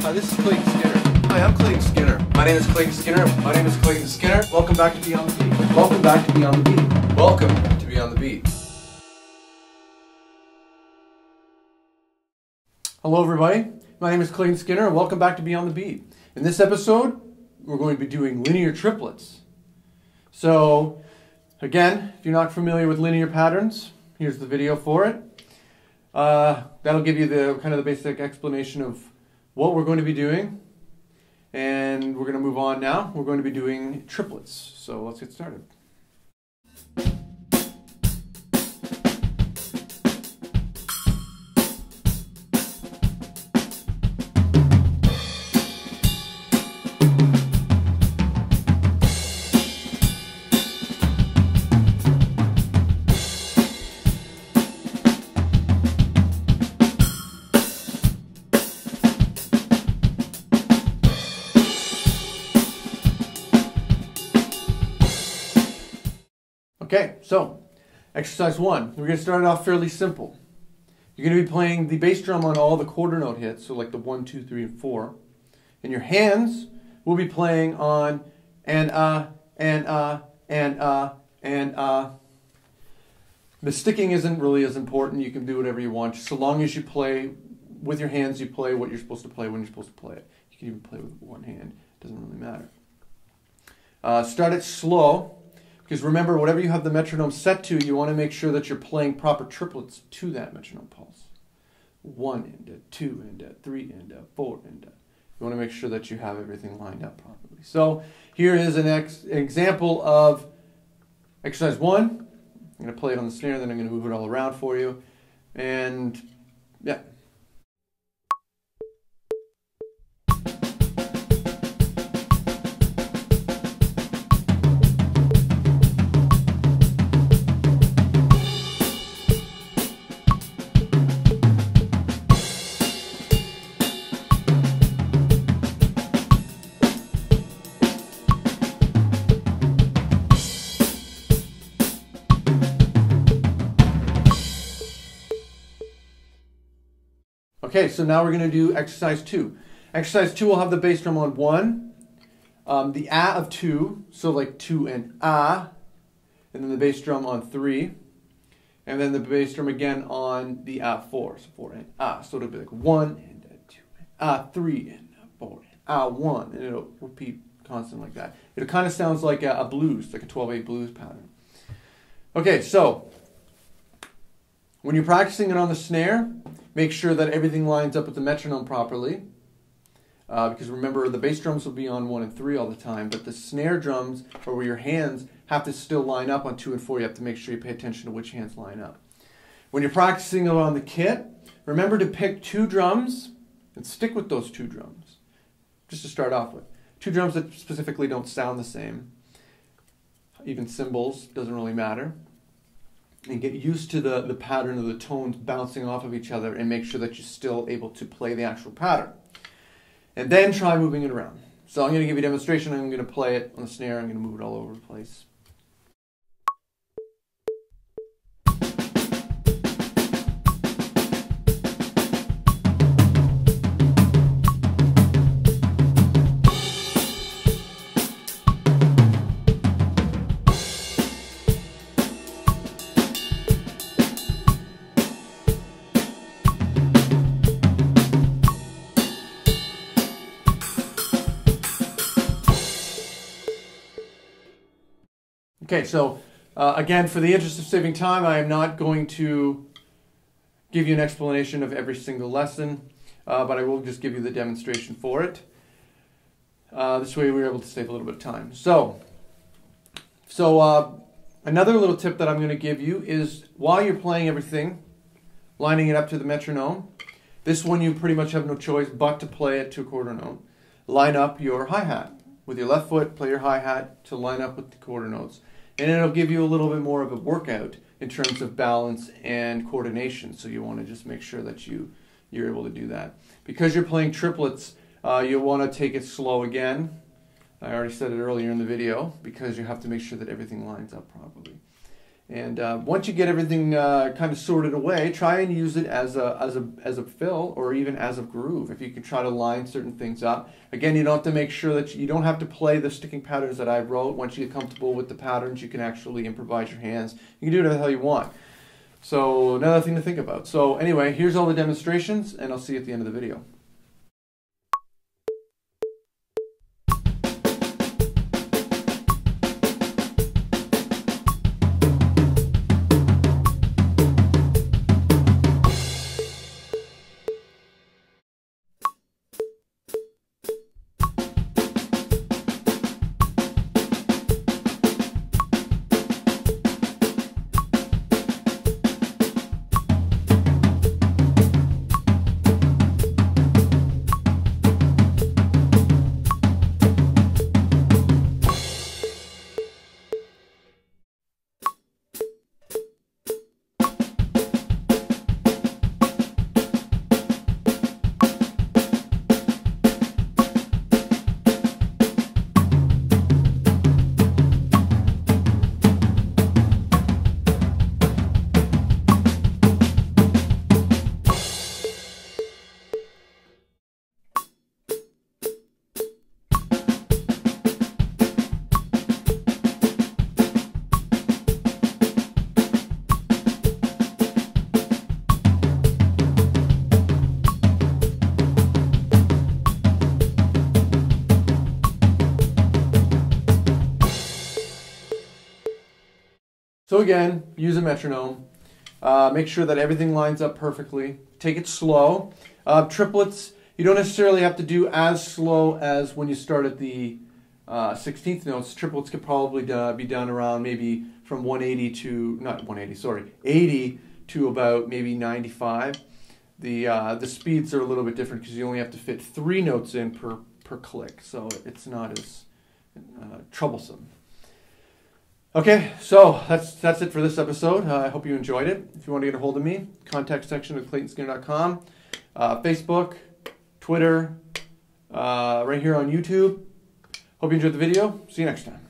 Hi, this is Clayton Skinner. Hi, I'm Clayton Skinner. My name is Clayton Skinner. My name is Clayton Skinner. Welcome back to Be On The Beat. Welcome back to Be On The Beat. Welcome to Be On The Beat. Hello everybody, my name is Clayton Skinner and welcome back to Be On The Beat. In this episode, we're going to be doing linear triplets. So, again, if you're not familiar with linear patterns, here's the video for it. That'll give you the kind of the basic explanation of what we're going to be doing. And we're going to move on now. We're going to be doing triplets. So let's get started. Okay, so exercise 1. We're going to start it off fairly simple. You're going to be playing the bass drum on all the quarter note hits, so like the 1, 2, 3, and 4. And your hands will be playing on and. The sticking isn't really as important. You can do whatever you want. So long as you play with your hands, you play what you're supposed to play when you're supposed to play it. You can even play with one hand. It doesn't really matter. Start it slow. Because remember, whatever you have the metronome set to, you want to make sure that you're playing proper triplets to that metronome pulse. 1 and 2 and 3 and 4 and you want to make sure that you have everything lined up properly. So here is an example of exercise 1. I'm going to play it on the snare, then I'm going to move it all around for you. And yeah. Okay, so now we're going to do exercise 2. Exercise 2 will have the bass drum on 1, the of 2, so like 2 and and then the bass drum on 3, and then the bass drum again on the 4, so 4 and so it'll be like 1 and 2 and 3 and 4 and 1, and it'll repeat constantly like that. It kind of sounds like a blues, like a 12/8 blues pattern. Okay, so when you're practicing it on the snare, make sure that everything lines up with the metronome properly. Because remember, the bass drums will be on 1 and 3 all the time, but the snare drums, or where your hands, have to still line up on 2 and 4. You have to make sure you pay attention to which hands line up. When you're practicing it on the kit, remember to pick 2 drums and stick with those 2 drums. Just to start off with. 2 drums that specifically don't sound the same. Even cymbals, doesn't really matter. And get used to the pattern of the tones bouncing off of each other and make sure that you're still able to play the actual pattern. And then try moving it around. So I'm going to give you a demonstration. I'm going to play it on the snare. I'm going to move it all over the place. Okay, so again, for the interest of saving time, I am not going to give you an explanation of every single lesson, but I will just give you the demonstration for it. This way we're able to save a little bit of time. So another little tip that I'm going to give you is while you're playing everything, lining it up to the metronome, this one you pretty much have no choice but to play it to a quarter note. Line up your hi-hat. With your left foot, play your hi-hat to line up with the quarter notes. And it'll give you a little bit more of a workout in terms of balance and coordination. So you want to just make sure that you're able to do that. Because you're playing triplets, you'll want to take it slow again. I already said it earlier in the video, because you have to make sure that everything lines up properly. And once you get everything kind of sorted away, try and use it as a fill or even as a groove. If you can try to line certain things up. Again, you don't have to make sure that you don't have to play the sticking patterns that I wrote. Once you get comfortable with the patterns, you can actually improvise your hands. You can do whatever the hell you want. So another thing to think about. So anyway, here's all the demonstrations, and I'll see you at the end of the video. So again, use a metronome. Make sure that everything lines up perfectly. Take it slow. Triplets, you don't necessarily have to do as slow as when you start at the 16th notes. Triplets could probably be done around maybe from 180 to, not 180, sorry, 80 to about maybe 95. The speeds are a little bit different because you only have to fit 3 notes in per click, so it's not as troublesome. Okay, so that's it for this episode. I hope you enjoyed it. If you want to get a hold of me, contact section of claytonskinner.com, Facebook, Twitter, right here on YouTube. Hope you enjoyed the video. See you next time.